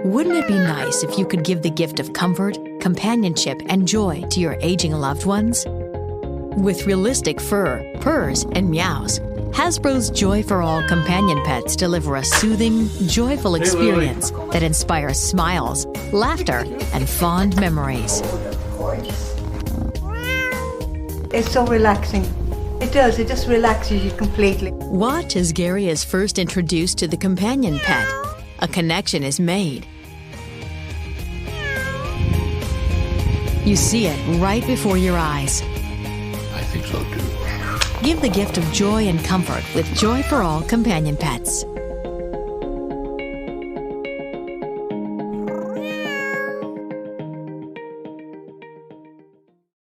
Wouldn't it be nice if you could give the gift of comfort, companionship, and joy to your aging loved ones? With realistic fur, purrs, and meows, Hasbro's Joy for All companion pets deliver a soothing, joyful experience that inspires smiles, laughter, and fond memories. It's so relaxing. It does. It just relaxes you completely. Watch as Gary is first introduced to the companion pet. A connection is made. You see it right before your eyes. I think so too. Give the gift of joy and comfort with Joy for All companion pets.